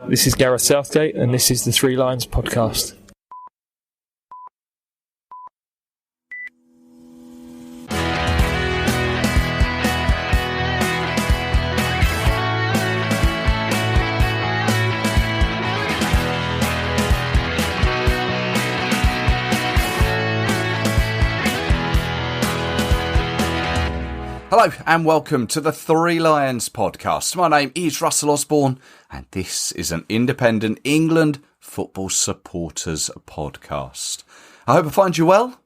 This is Gareth Southgate, and this is the Three Lions podcast. Hello and welcome to the Three Lions podcast. My name is Russell Osborne and this is an independent England football supporters podcast. I hope I find you well,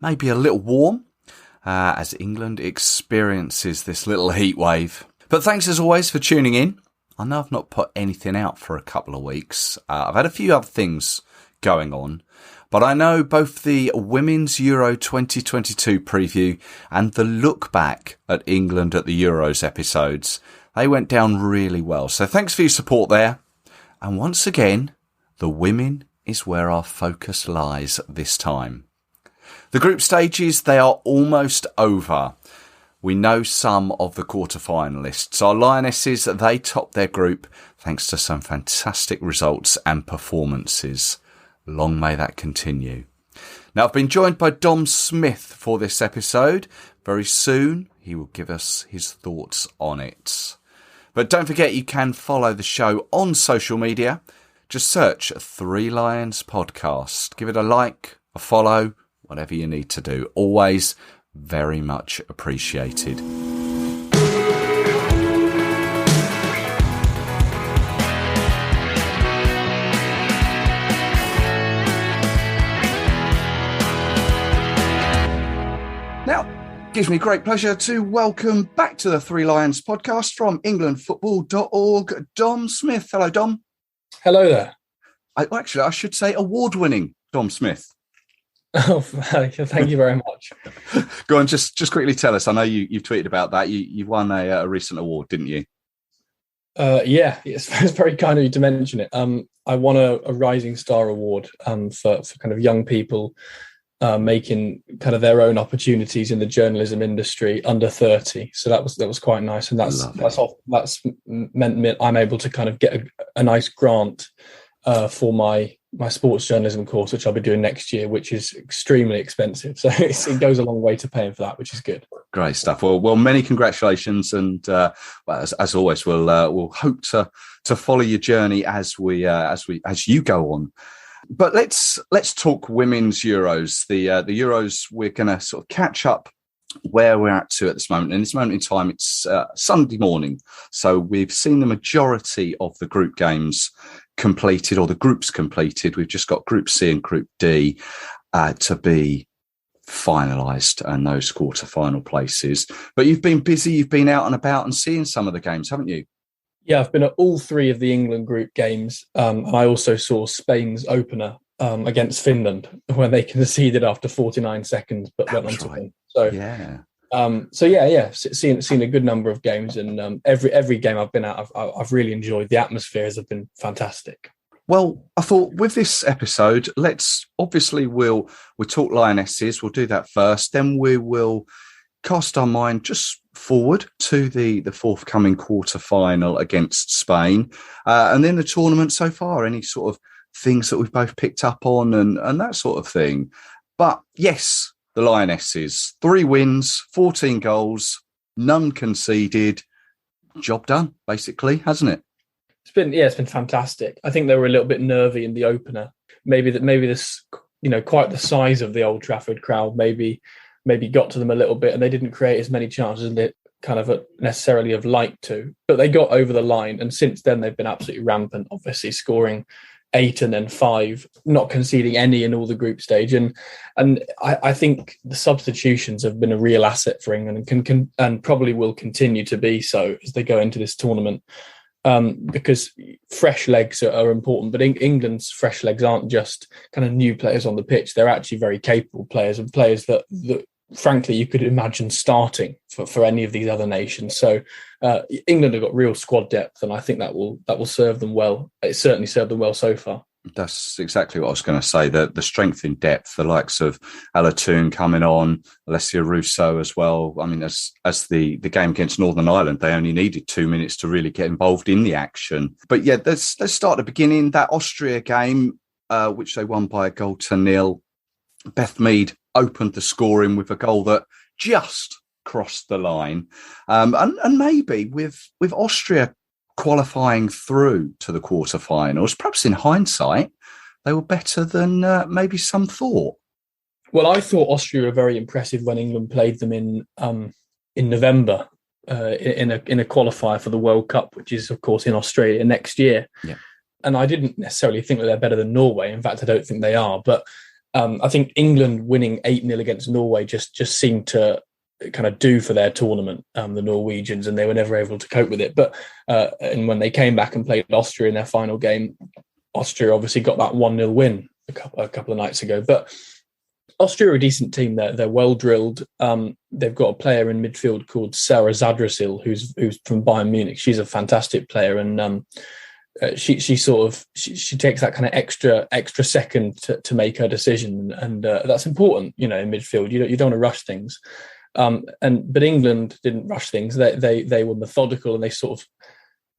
maybe a little warm as England experiences this little heat wave. But thanks as always for tuning in. I know I've not put anything out for a couple of weeks. I've had a few other things going on. But I know both the Women's Euro 2022 preview and the look back at England at the Euros episodes, they went down really well. So thanks for your support there. And once again, the women is where our focus lies this time. The group stages, they are almost over. We know some of the quarter-finalists. Our Lionesses, they topped their group thanks to some fantastic results and performances. Long may that continue. Now, I've been joined by Dom Smith for this episode. Very soon, he will give us his thoughts on it. But don't forget, you can follow the show on social media. Just search Three Lions Podcast. Give it a like, a follow, whatever you need to do. Always very much appreciated. Gives me great pleasure to welcome back to the Three Lions podcast from englandfootball.org, Dom Smith. Hello, Dom. Hello there. I should say award-winning Dom Smith. Oh, thank you very much. Go on, just quickly tell us. I know you've tweeted about that. You won a recent award, didn't you? Yeah, it's very kind of you to mention it. I won a Rising Star Award for kind of young people making kind of their own opportunities in the journalism industry under 30. So that was quite nice, and that's meant I'm able to kind of get a nice grant for my sports journalism course, which I'll be doing next year, which is extremely expensive. So it goes a long way to paying for that, which is good. Great stuff. Well, many congratulations, and as always, we'll hope to follow your journey as you go on. But let's talk women's Euros. The Euros, we're going to sort of catch up where we're at this moment. And this moment in time, it's Sunday morning. So we've seen the majority of the group games completed, or the groups completed. We've just got Group C and Group D to be finalised, and those quarter-final places. But you've been busy. You've been out and about and seeing some of the games, haven't you? Yeah, I've been at all three of the England group games. I also saw Spain's opener against Finland when they conceded after 49 seconds, but went on to win. So yeah. Seen a good number of games, and every game I've been at, I've really enjoyed. The atmospheres have been fantastic. Well, I thought with this episode, we'll talk Lionesses. We'll do that first. Then we will cast our mind just forward to the forthcoming quarter-final against Spain. And then the tournament so far, any sort of things that we've both picked up on and that sort of thing. But yes, the Lionesses, 3 wins, 14 goals, none conceded. Job done, basically, hasn't it? It's been fantastic. I think they were a little bit nervy in the opener. Maybe this, quite the size of the Old Trafford crowd, maybe got to them a little bit, and they didn't create as many chances as they kind of necessarily have liked to. But they got over the line, and since then they've been absolutely rampant, obviously scoring 8 and then 5, not conceding any in all the group stage. And I think the substitutions have been a real asset for England, and probably will continue to be so as they go into this tournament. Because fresh legs are important, but England's fresh legs aren't just kind of new players on the pitch. They're actually very capable players, and players that frankly you could imagine starting for any of these other nations. So England have got real squad depth, and I think that will serve them well. It's certainly served them well so far. That's exactly what I was going to say. The strength in depth, the likes of Alatoon coming on, Alessia Russo as well. I mean, as the game against Northern Ireland, they only needed 2 minutes to really get involved in the action. But yeah, let's start at the beginning. That Austria game, which they won by 1-0. Beth Mead opened the scoring with a goal that just crossed the line. And maybe with Austria qualifying through to the quarterfinals, perhaps in hindsight, they were better than maybe some thought. Well, I thought Austria were very impressive when England played them in November in a qualifier for the World Cup, which is, of course, in Australia next year. Yeah. And I didn't necessarily think that they're better than Norway. In fact, I don't think they are. But I think England winning 8-0 against Norway just seemed to kind of do for their tournament, the Norwegians, and they were never able to cope with it. But and when they came back and played Austria in their final game, Austria obviously got that 1-0 win a couple of nights ago. But Austria are a decent team. They're well drilled. They've got a player in midfield called Sarah Zadrasil, who's from Bayern Munich. She's a fantastic player, and she takes that kind of extra second to make her decision, and that's important. In midfield, you don't want to rush things. But England didn't rush things. They were methodical, and they sort of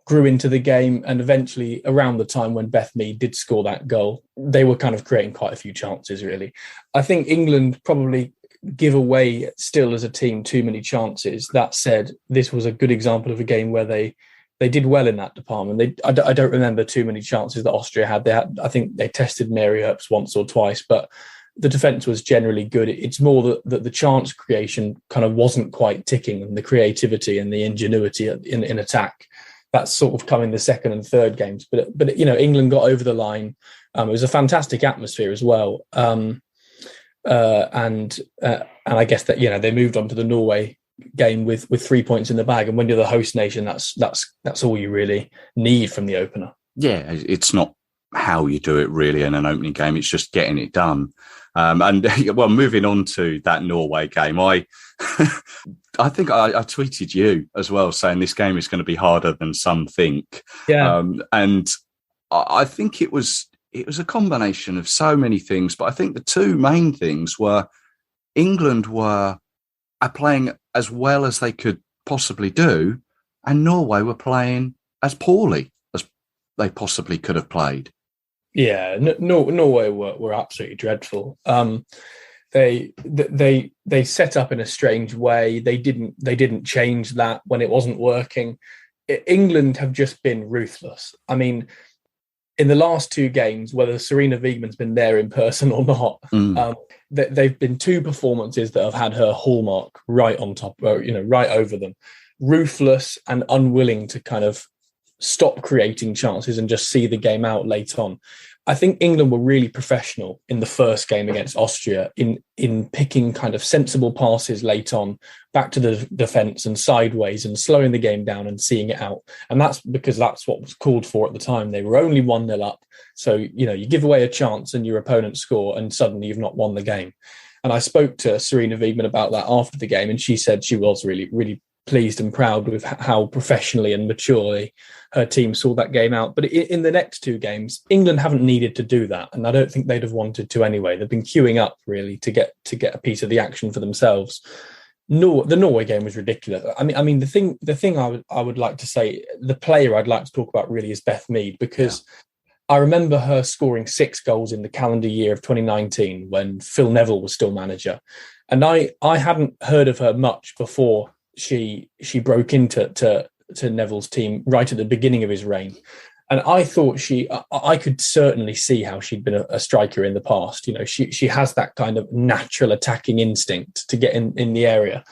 grew into the game. And eventually, around the time when Beth Mead did score that goal, they were kind of creating quite a few chances, really. I think England probably give away still as a team too many chances. That said, this was a good example of a game where they did well in that department. I don't remember too many chances that Austria had. I think they tested Mary Earps once or twice, but the defence was generally good. It's more that the chance creation kind of wasn't quite ticking, and the creativity and the ingenuity in attack. That's sort of come in the second and third games. But England got over the line. It was a fantastic atmosphere as well. And I guess that they moved on to the Norway game with 3 points in the bag. And when you're the host nation, that's all you really need from the opener. Yeah, it's not how you do it really in an opening game. It's just getting it done. Moving on to that Norway game, I think I tweeted you as well saying this game is going to be harder than some think. Yeah. And I think it was a combination of so many things, but I think the two main things were England were playing as well as they could possibly do, and Norway were playing as poorly as they possibly could have played. Yeah, Norway were absolutely dreadful. They set up in a strange way. They didn't change that when it wasn't working. England have just been ruthless. I mean, in the last two games, whether Serena Wiegmann's been there in person or not, they've been two performances that have had her hallmark right on top, right over them. Ruthless and unwilling to kind of stop creating chances and just see the game out late on. I think England were really professional in the first game against Austria in picking kind of sensible passes late on, back to the defence and sideways, and slowing the game down and seeing it out. And that's because that's what was called for at the time. They were only 1-0 up. So, you give away a chance and your opponent score, and suddenly you've not won the game. And I spoke to Serena Wiegmann about that after the game, and she said she was really, really pleased and proud with how professionally and maturely her team saw that game out. But in the next two games, England haven't needed to do that, and I don't think they'd have wanted to anyway. They've been queuing up really to get a piece of the action for themselves. The Norway game was ridiculous. I mean, the thing I would like to say, the player I'd like to talk about really is Beth Mead, because I remember her scoring 6 goals in the calendar year of 2019 when Phil Neville was still manager, and I hadn't heard of her much before she broke into Neville's team right at the beginning of his reign. And I thought I could certainly see how she'd been a striker in the past. She has that kind of natural attacking instinct to get in the area.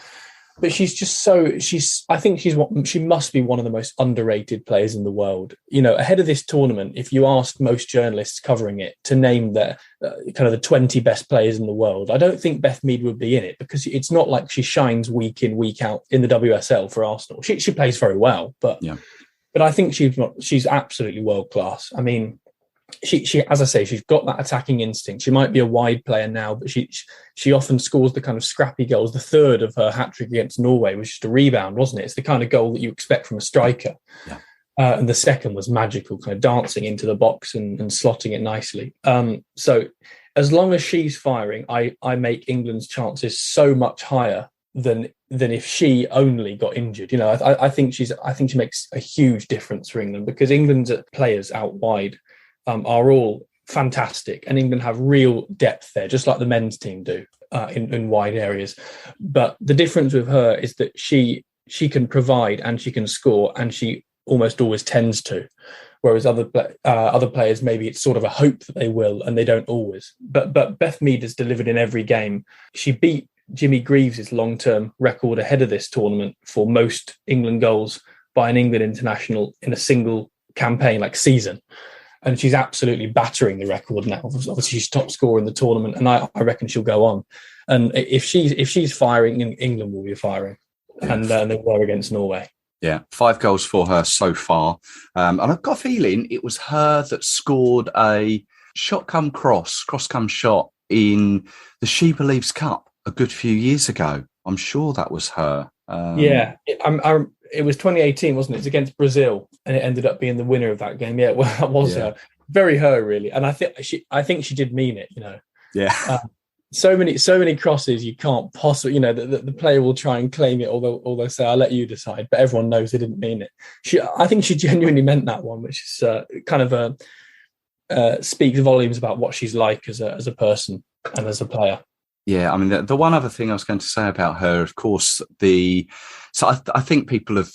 But I think she must be one of the most underrated players in the world. Ahead of this tournament, if you asked most journalists covering it to name the kind of the 20 best players in the world, I don't think Beth Mead would be in it, because it's not like she shines week in, week out in the WSL for Arsenal. She plays very well, but I think she's absolutely world class. I mean, she as I say, she's got that attacking instinct. She might be a wide player now, but she often scores the kind of scrappy goals. The third of her hat-trick against Norway was just a rebound, wasn't it? It's the kind of goal that you expect from a striker. And the second was magical, kind of dancing into the box and slotting it nicely. So as long as she's firing, I make England's chances so much higher than if she only got injured. I think she makes a huge difference for England, because England's players out wide are all fantastic, and England have real depth there, just like the men's team do in wide areas. But the difference with her is that she can provide and she can score, and she almost always tends to. Whereas other players, maybe it's sort of a hope that they will, and they don't always. But Beth Mead has delivered in every game. She beat Jimmy Greaves' long-term record ahead of this tournament for most England goals by an England international in a single campaign, like season. And she's absolutely battering the record now. Obviously, she's top scorer in the tournament, and I reckon she'll go on. And if she's firing, England will be firing, and they were against Norway. Yeah, 5 goals for her so far. And I've got a feeling it was her that scored a shot come cross come shot in the She Believes Cup a good few years ago. I'm sure that was her. It was 2018, wasn't it? It's against Brazil, and it ended up being the winner of that game. Yeah, well, that was her. Very her, really. And I think she did mean it, Yeah. So many crosses you can't possibly, the player will try and claim it, although say, I'll let you decide, but everyone knows they didn't mean it. I think she genuinely meant that one, which is kind of speaks volumes about what she's like as a person and as a player. Yeah, I mean, the one other thing I was going to say about her, of course, I think people have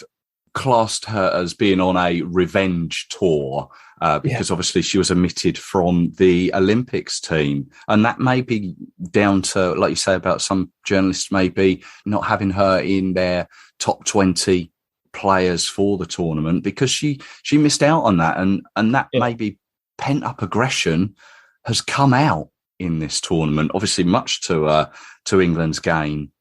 classed her as being on a revenge tour because obviously she was omitted from the Olympics team. And that may be down to, like you say, about some journalists maybe not having her in their top 20 players for the tournament, because she missed out on that. And that maybe pent up aggression has come out in this tournament, obviously much to England's gain.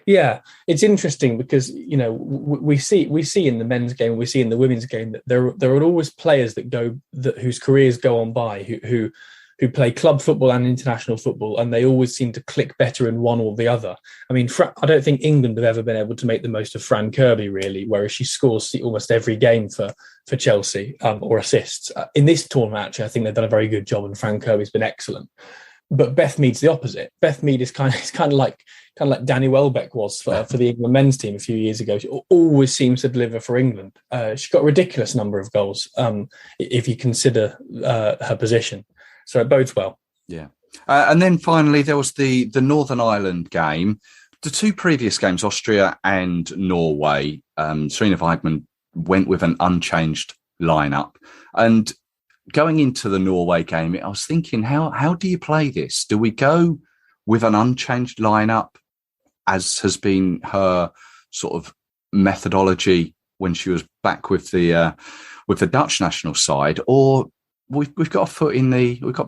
Yeah, it's interesting because we see in the men's game, we see in the women's game that there are always players whose careers go on by who play club football and international football, and they always seem to click better in one or the other. I mean, I don't think England have ever been able to make the most of Fran Kirby, really, whereas she scores almost every game for Chelsea or assists. In this tournament, actually, I think they've done a very good job, and Fran Kirby's been excellent. But Beth Mead's the opposite. Beth Mead is kind of like Danny Welbeck was for the England men's team a few years ago. She always seems to deliver for England. She got a ridiculous number of goals if you consider her position. So it bodes well. Yeah. And then finally, there was the Northern Ireland game. The 2 previous games, Austria and Norway, Serena Weidman went with an unchanged lineup. And going into the Norway game, I was thinking, how do you play this? Do we go with an unchanged lineup, as has been her sort of methodology when she was back with the Dutch national side, or we've got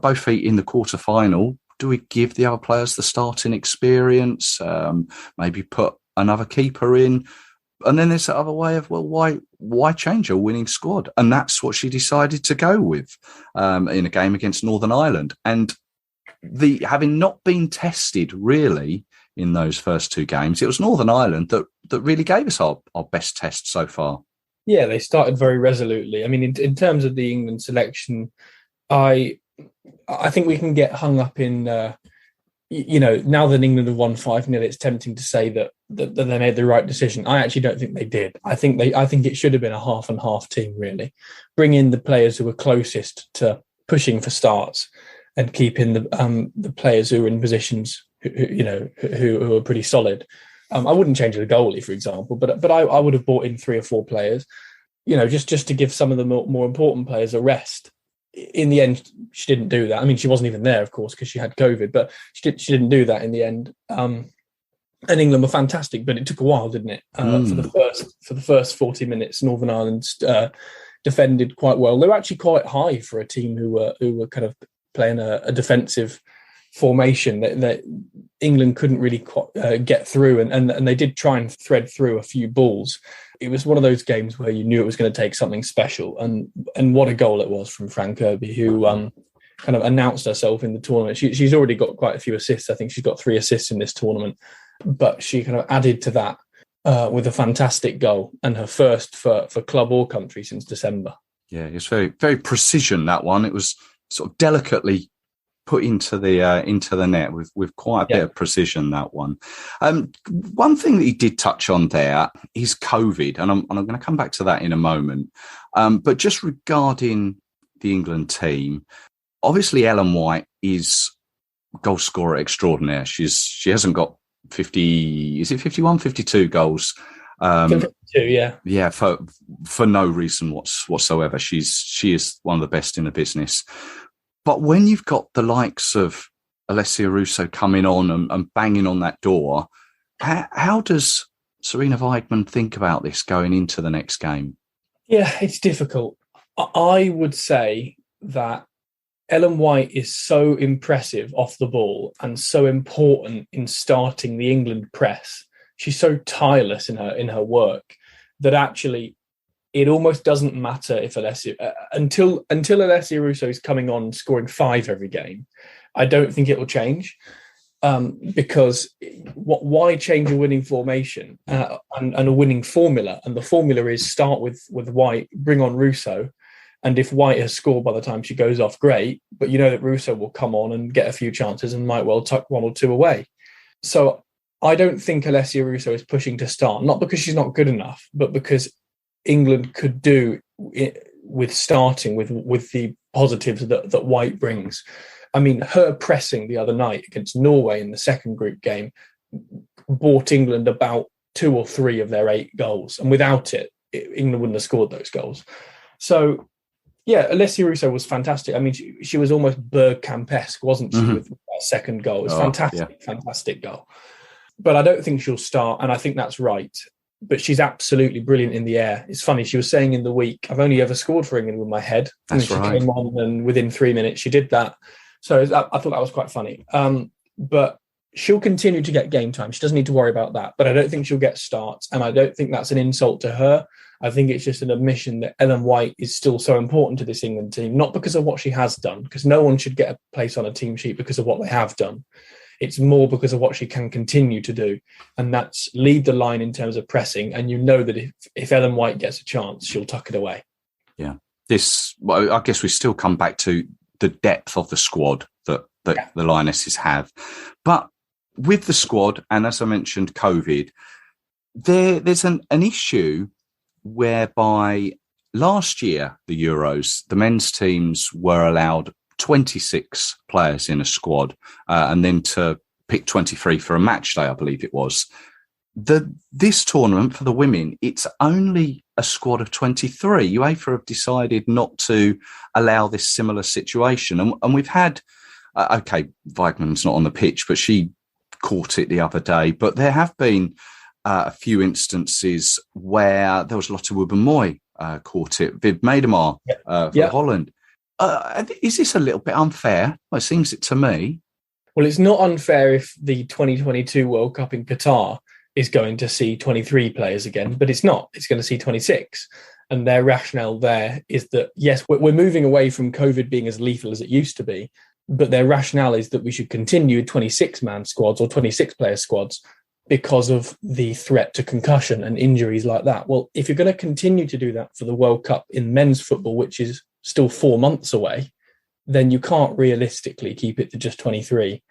both feet in the quarter final? Do we give the other players the starting experience? Maybe put another keeper in? And then there's the other way of, well, why change a winning squad? And that's what she decided to go with in a game against Northern Ireland. And having not been tested really in those first 2 games, it was Northern Ireland that really gave us our best test so far. Yeah, they started very resolutely. I mean, in terms of the England selection, I think we can get hung up in, now that England have won 5-0, it's tempting to say that they made the right decision. I actually don't think they did. I think it should have been a half and half team, really. Bring in the players who were closest to pushing for starts, and keep in the players who are in positions who are pretty solid. I wouldn't change the goalie, for example, but I would have brought in 3 or 4 players, just to give some of the more important players a rest. In the end, she didn't do that. I mean, she wasn't even there, of course, because she had COVID, but she didn't do that in the end. And England were fantastic, but it took a while, didn't it? For the first 40 minutes, Northern Ireland defended quite well. They were actually quite high for a team who were kind of playing a defensive formation. That England couldn't really get through, and they did try and thread through a few balls. It was one of those games where you knew it was going to take something special, and what a goal it was from Fran Kirby, who kind of announced herself in the tournament. She's already got quite a few assists. I think she's got 3 assists in this tournament, but she kind of added to that with a fantastic goal and her first for club or country since December. Yeah, it's very, very precision, that one. It was sort of delicately put into the net with quite a bit of precision, that one. One thing that he did touch on there is COVID, and I'm going to come back to that in a moment. But just regarding the England team, obviously Ellen White is goal scorer extraordinaire. She hasn't got 50, is it 51, 52 goals? 52, yeah. Yeah, for no reason whatsoever. She is one of the best in the business. But when you've got the likes of Alessia Russo coming on and banging on that door, how does Sarina Wiegman think about this going into the next game? Yeah, it's difficult. I would say that Ellen White is so impressive off the ball and so important in starting the England press. She's so tireless in her work that actually it almost doesn't matter if Alessia until Alessia Russo is coming on scoring 5 every game. I don't think it will change because why change a winning formation and a winning formula? And the formula is start with White, bring on Russo. And if White has scored by the time she goes off, great. But you know that Russo will come on and get a few chances and might well tuck 1 or 2 away. So I don't think Alessia Russo is pushing to start, not because she's not good enough, but because England could do it with starting with the positives that White brings. I mean, her pressing the other night against Norway in the second group game bought England about 2 or 3 of their 8 goals. And without it, England wouldn't have scored those goals. So, yeah, Alessia Russo was fantastic. I mean, she was almost Bergkamp-esque, wasn't she, with that second goal? It was fantastic goal. But I don't think she'll start, and I think that's right. But she's absolutely brilliant in the air. It's funny, she was saying in the week, I've only ever scored for England with my head. That's and right. She came on, and within 3 minutes, she did that. So I thought that was quite funny. But she'll continue to get game time. She doesn't need to worry about that. But I don't think she'll get starts, and I don't think that's an insult to her. I think it's just an admission that Ellen White is still so important to this England team, not because of what she has done, because no one should get a place on a team sheet because of what they have done. It's more because of what she can continue to do, and that's lead the line in terms of pressing. And you know that if Ellen White gets a chance, she'll tuck it away. Yeah. I guess we still come back to the depth of the squad that the Lionesses have. But with the squad, and as I mentioned, COVID, there's an issue whereby last year, the Euros, the men's teams were allowed 26 players in a squad and then to pick 23 for a match day, I believe it was. This tournament for the women, it's only a squad of 23. UEFA have decided not to allow this similar situation. And we've had, Weigman's not on the pitch, but she caught it the other day. But there have been a few instances where there was Lotte Wubben-Moy caught it. Viv Medemar for Holland. Is this a little bit unfair? Well, it seems it to me. Well, it's not unfair if the 2022 World Cup in Qatar is going to see 23 players again, but it's not. It's going to see 26. And their rationale there is that, yes, we're moving away from COVID being as lethal as it used to be, but their rationale is that we should continue 26-man squads or 26-player squads because of the threat to concussion and injuries like that. Well, if you're going to continue to do that for the World Cup in men's football, which is still 4 months away, then you can't realistically keep it to just 23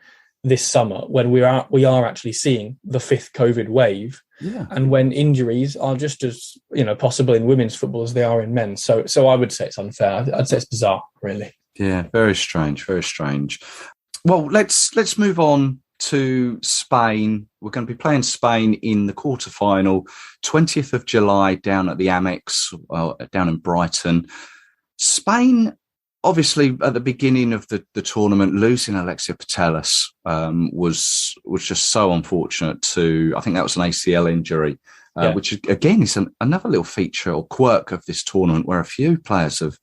this summer when we are actually seeing the 5th COVID wave, and when injuries are just as possible in women's football as they are in men's. So I would say it's unfair. I'd say it's bizarre, really. Yeah, very strange, very strange. Well, let's move on to Spain. We're going to be playing Spain in the quarterfinal, 20th of July down at the Amex, down in Brighton. Spain, obviously, at the beginning of the tournament, losing Alexia Putellas was just so unfortunate. I think that was an ACL injury, which again is another little feature or quirk of this tournament, where a few players have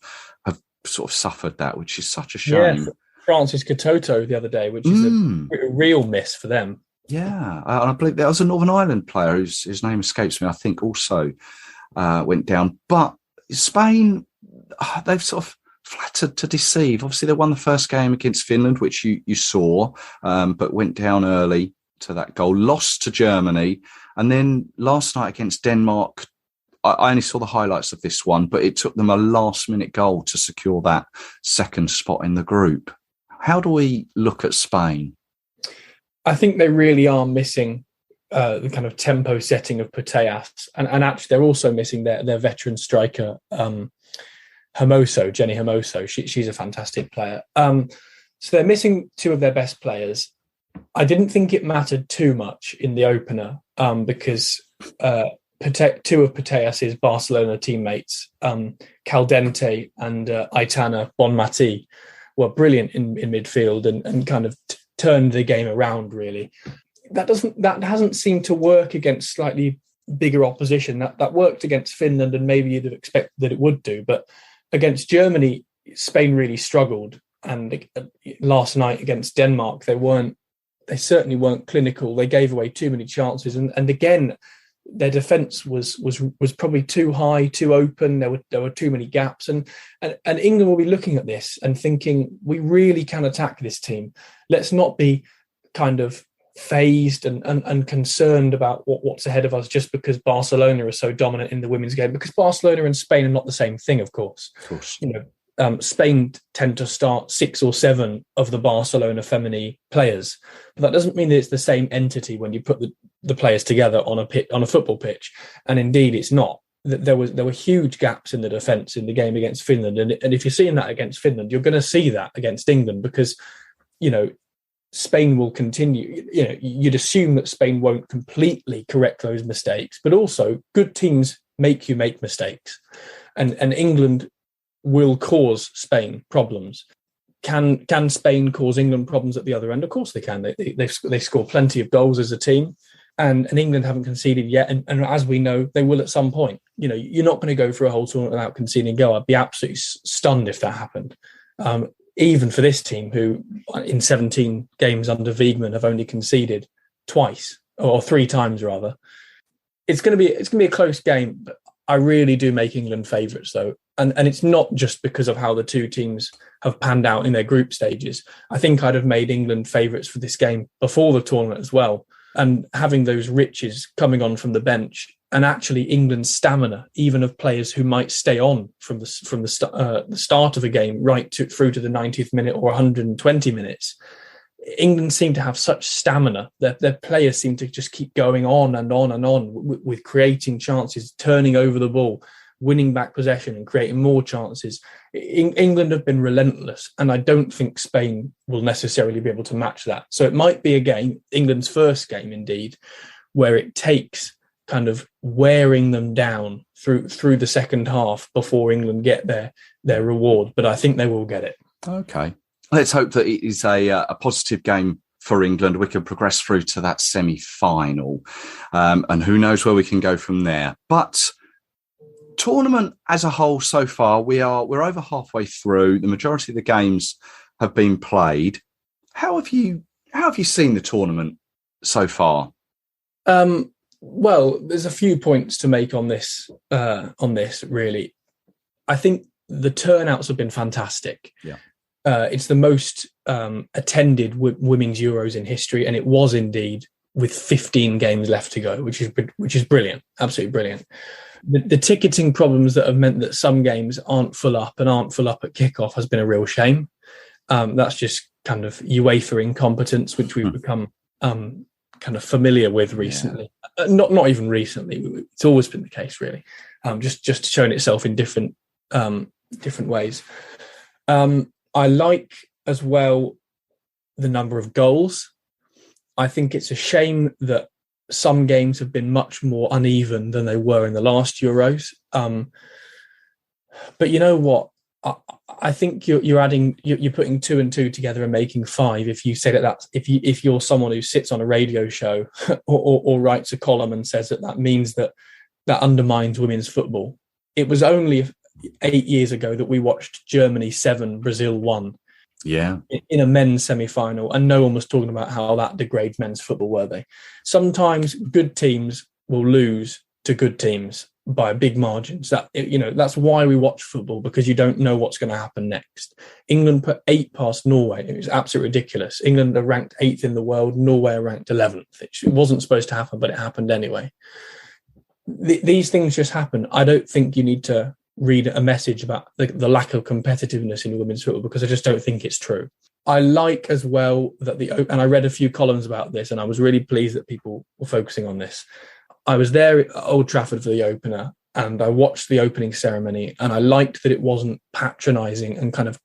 sort of suffered that, which is such a shame. Yeah, Francis Katoto the other day, which is a real miss for them. Yeah, I believe there was a Northern Ireland player whose name escapes me, I think also went down. But Spain, they've sort of flattered to deceive. Obviously, they won the first game against Finland, which you saw, but went down early to that goal, lost to Germany, and then last night against Denmark, I only saw the highlights of this one, but it took them a last-minute goal to secure that second spot in the group. How do we look at Spain? I think they really are missing the kind of tempo setting of Putellas, and actually they're also missing their veteran striker, Jenny Hermoso. She's a fantastic player. So they're missing two of their best players. I didn't think it mattered too much in the opener because two of Putellas' Barcelona teammates, Caldente and Aitana Bonmatí, were brilliant in midfield and kind of turned the game around, really. That hasn't seemed to work against slightly bigger opposition. That worked against Finland, and maybe you'd have expected that it would do. But against Germany, Spain really struggled. And last night against Denmark, they certainly weren't clinical. They gave away too many chances, and again, their defence was probably too high, too open. There were too many gaps, and England will be looking at this and thinking, we really can attack this team. Let's not be kind of phased and concerned about what's ahead of us just because Barcelona is so dominant in the women's game. Because Barcelona and Spain are not the same thing, of course. Spain tend to start 6 or 7 of the Barcelona feminine players, but that doesn't mean that it's the same entity when you put the players together on a football pitch. And indeed, it's not. There were huge gaps in the defence in the game against Finland, and if you're seeing that against Finland, you're going to see that against England because Spain will continue. You'd assume that Spain won't completely correct those mistakes, but also good teams make you make mistakes, and England will cause Spain problems. Can Spain cause England problems at the other end? Of course they can. They score plenty of goals as a team, and England haven't conceded yet. And as we know, they will at some point. You're not going to go for a whole tournament without conceding a goal. I'd be absolutely stunned if that happened. Even for this team, who in 17 games under Wiegman have only conceded twice or 3 times rather. It's going to be a close game. But I really do make England favourites though. And it's not just because of how the two teams have panned out in their group stages. I think I'd have made England favourites for this game before the tournament as well. And having those riches coming on from the bench, and actually England's stamina, even of players who might stay on from the start of a game right through to the 90th minute or 120 minutes. England seem to have such stamina. Their players seem to just keep going on and on and on with creating chances, turning over the ball, winning back possession and creating more chances. England have been relentless, and I don't think Spain will necessarily be able to match that. So it might be a game, England's first game indeed, where it takes kind of wearing them down through the second half before England get their reward. But I think they will get it. Okay. Let's hope that it is a positive game for England. We can progress through to that semi-final, and who knows where we can go from there. But tournament as a whole so far, we're over halfway through. The majority of the games have been played. How have you seen the tournament so far? Well, there's a few points to make on this really. I think the turnouts have been fantastic. Yeah. It's the most attended women's Euros in history, and it was indeed with 15 games left to go, which is brilliant, absolutely brilliant. The ticketing problems that have meant that some games aren't full up at kickoff has been a real shame. That's just kind of UEFA incompetence, which we've become kind of familiar with recently. Yeah. Not even recently. It's always been the case, really. Just showing itself in different ways. I like as well the number of goals. I think it's a shame that some games have been much more uneven than they were in the last Euros. But you know what? I think you're putting 2 and 2 together and making 5. If you say that if you're someone who sits on a radio show or writes a column and says that means that undermines women's football. It was only 8 years ago that we watched Germany 7, Brazil 1. Yeah. In a men's semi-final, and no one was talking about how that degrades men's football, were they? Sometimes good teams will lose to good teams, by big margins. That's why we watch football, because you don't know what's going to happen next. England put 8 past Norway. It was absolutely ridiculous. England are ranked 8th in the world. Norway are ranked 11th. It wasn't supposed to happen, but it happened anyway. These things just happen. I don't think you need to read a message about the lack of competitiveness in women's football, because I just don't think it's true. I like as well that and I read a few columns about this, and I was really pleased that people were focusing on this. I was there at Old Trafford for the opener, and I watched the opening ceremony, and I liked that it wasn't patronising and kind of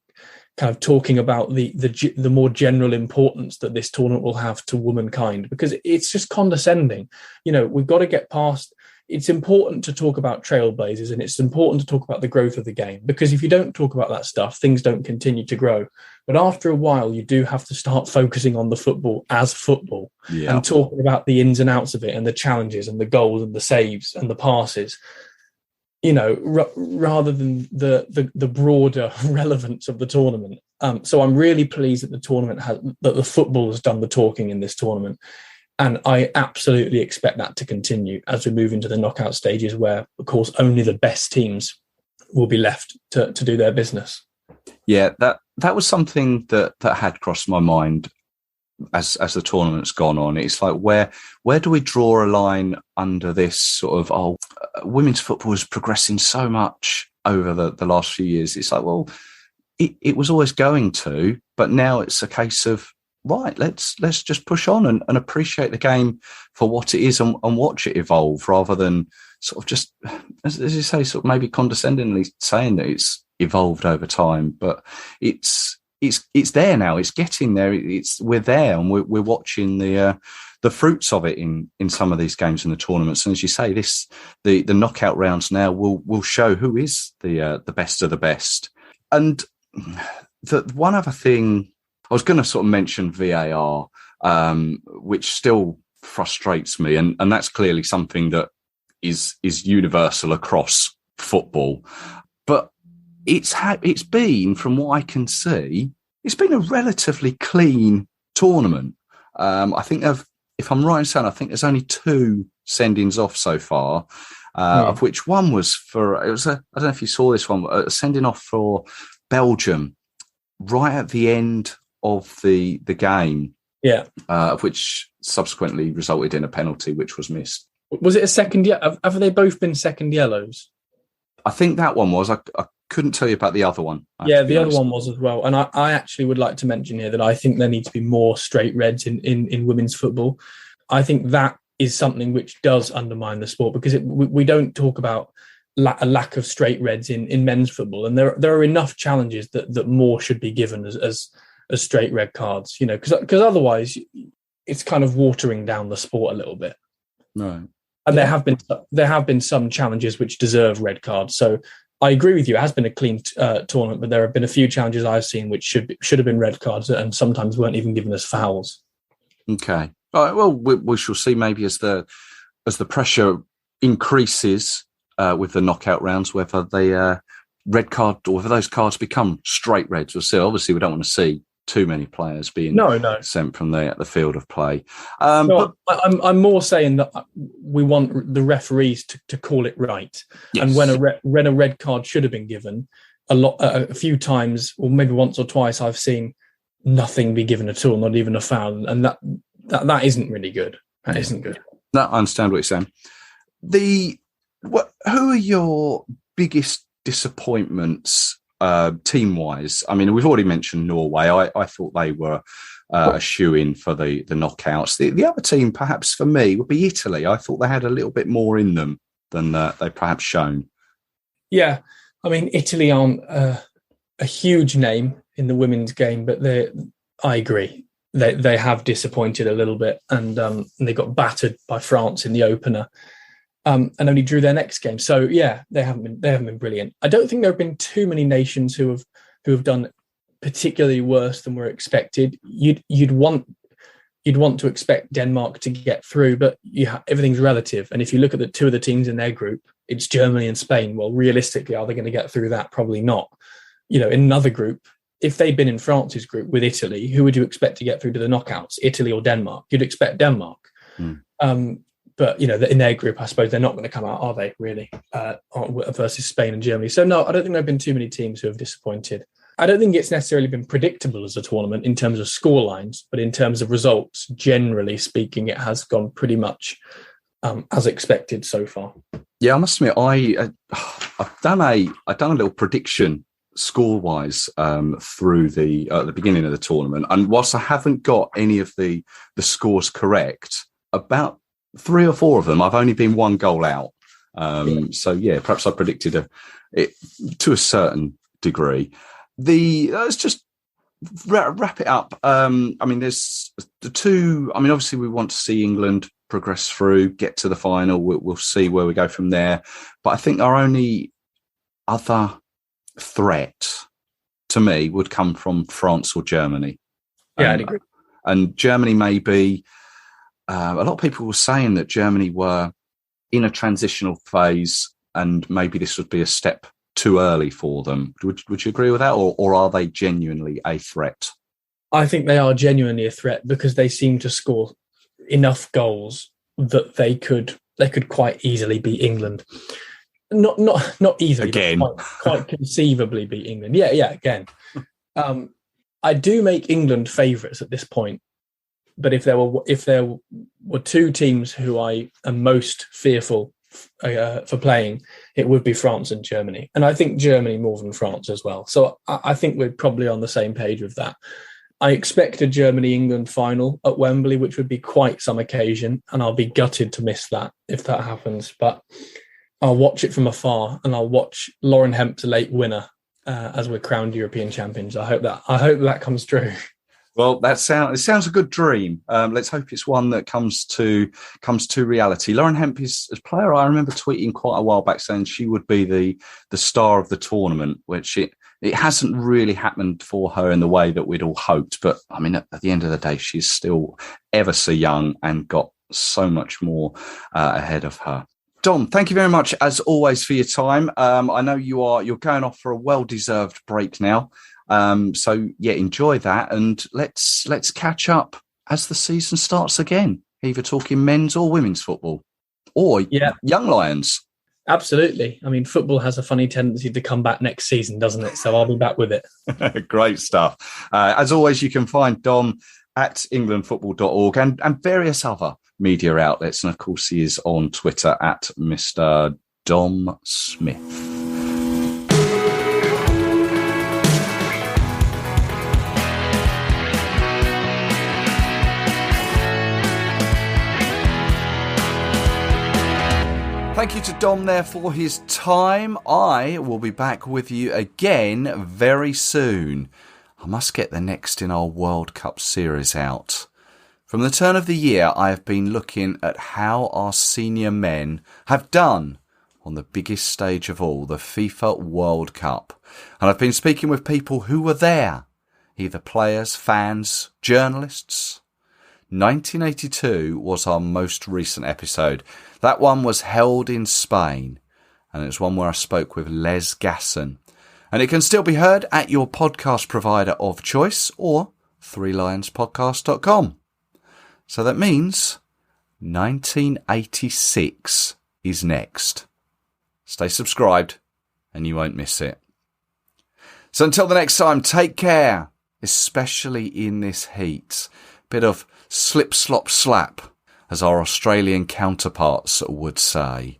talking about the more general importance that this tournament will have to womankind, because it's just condescending. We've got to get past. It's important to talk about trailblazers, and it's important to talk about the growth of the game, because if you don't talk about that stuff, things don't continue to grow. But after a while, you do have to start focusing on the football as football, and talking about the ins and outs of it, and the challenges and the goals and the saves and the passes, rather than the broader relevance of the tournament. So I'm really pleased that that the football has done the talking in this tournament. And I absolutely expect that to continue as we move into the knockout stages, where, of course, only the best teams will be left to do their business. Yeah, that was something that had crossed my mind as the tournament's gone on. It's like, where do we draw a line under this sort of, women's football is progressing so much over the last few years. It's like, well, it was always going to, but now it's a case of, right, let's just push on and appreciate the game for what it is and watch it evolve, rather than sort of just, as you say, sort of maybe condescendingly saying that it's evolved over time. But it's there now. It's getting there. We're there, and we're watching the fruits of it in some of these games in the tournaments. And as you say, the knockout rounds now will show who is the best of the best. And the one other thing, I was going to sort of mention VAR, which still frustrates me, and that's clearly something that is universal across football. But it's been, from what I can see, it's been a relatively clean tournament. I think if I'm right in saying, I think there's only 2 sendings off so far, of which one was I don't know if you saw this one, a sending off for Belgium right at the end of the game, of which subsequently resulted in a penalty which was missed. Was it a second? Have they both been second yellows? I think that one was. I couldn't tell you about the other one. The other one was as well. And I actually would like to mention here that I think there need to be more straight reds in women's football. I think that is something which does undermine the sport, because we don't talk about a lack of straight reds in men's football, and there are enough challenges that more should be given as straight red cards, because otherwise it's kind of watering down the sport a little bit. Right. And there have been some challenges which deserve red cards. So I agree with you. It has been a clean tournament, but there have been a few challenges I've seen which should have been red cards, and sometimes weren't even given as fouls. Okay. All right. Well, we shall see. Maybe as the pressure increases with the knockout rounds, whether they red card or whether those cards become straight reds. We'll see. Obviously, we don't want to see too many players being sent from the field of play. But I'm more saying that we want the referees to call it right. Yes. And when a red card should have been given, a few times, or maybe once or twice, I've seen nothing be given at all, not even a foul, and that isn't really good. That isn't good. No, I understand what you're saying. Who are your biggest disappointments team-wise? I mean, we've already mentioned Norway. I thought they were a shoe-in for the knockouts. The other team, perhaps for me, would be Italy. I thought they had a little bit more in them than they perhaps shown. Yeah, I mean, Italy aren't a huge name in the women's game, but I agree. They have disappointed a little bit, and they got battered by France in the opener. And only drew their next game. So yeah, they haven't been brilliant. I don't think there have been too many nations who have done particularly worse than were expected. You'd want to expect Denmark to get through, but everything's relative. And if you look at the 2 of the teams in their group, it's Germany and Spain. Well, realistically, are they going to get through that? Probably not. In another group, if they'd been in France's group with Italy, who would you expect to get through to the knockouts? Italy or Denmark? You'd expect Denmark. But, in their group, I suppose they're not going to come out, are they, really, versus Spain and Germany? So, no, I don't think there have been too many teams who have disappointed. I don't think it's necessarily been predictable as a tournament in terms of score lines, but in terms of results, generally speaking, it has gone pretty much as expected so far. Yeah, I must admit, I've done a little prediction score-wise through the beginning of the tournament, and whilst I haven't got any of the scores correct, about 3 or 4 of them, I've only been 1 goal out. So yeah, perhaps I predicted it to a certain degree. Let's just wrap it up. There's the two. Obviously, we want to see England progress through, get to the final. We'll see where we go from there. But I think our only other threat to me would come from France or Germany. Yeah, I'd agree. And Germany may be. A lot of people were saying that Germany were in a transitional phase, and maybe this would be a step too early for them. Would you agree with that, or are they genuinely a threat? I think they are genuinely a threat because they seem to score enough goals that they could quite easily beat England. Not easily again, quite conceivably beat England. Yeah, again. I do make England favourites at this point, but if there were 2 teams who I am most fearful for playing, it would be France and Germany. And I think Germany more than France as well. So I think we're probably on the same page with that. I expect a Germany-England final at Wembley, which would be quite some occasion, and I'll be gutted to miss that if that happens. But I'll watch it from afar, and I'll watch Lauren Hemp's late winner as we're crowned European champions. I hope that comes true. Well, it sounds a good dream. Let's hope it's one that comes to reality. Lauren Hemp is a player I remember tweeting quite a while back saying she would be the star of the tournament, which it hasn't really happened for her in the way that we'd all hoped. But at the end of the day, she's still ever so young and got so much more ahead of her. Dom, thank you very much as always for your time. I know you're going off for a well-deserved break now. So yeah, enjoy that, and let's catch up as the season starts again, either talking men's or women's football, or young Lions. Absolutely. Football has a funny tendency to come back next season, doesn't it? So I'll be back with it. Great stuff. As always, you can find Dom at englandfootball.org and various other media outlets, and of course he is on Twitter at Mr. Dom Smith. Thank you to Dom there for his time. I will be back with you again very soon. I must get the next in our World Cup series out. From the turn of the year, I have been looking at how our senior men have done on the biggest stage of all, the FIFA World Cup. And I've been speaking with people who were there, either players, fans, journalists. 1982 was our most recent episode. That one was held in Spain, and it's one where I spoke with Les Gasson. And it can still be heard at your podcast provider of choice or threelionspodcast.com. So that means 1986 is next. Stay subscribed and you won't miss it. So until the next time, take care, especially in this heat. Bit of slip, slop, slap, as our Australian counterparts would say.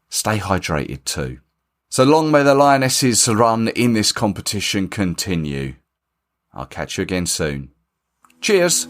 Stay hydrated too. So long may the Lionesses' run in this competition continue. I'll catch you again soon. Cheers!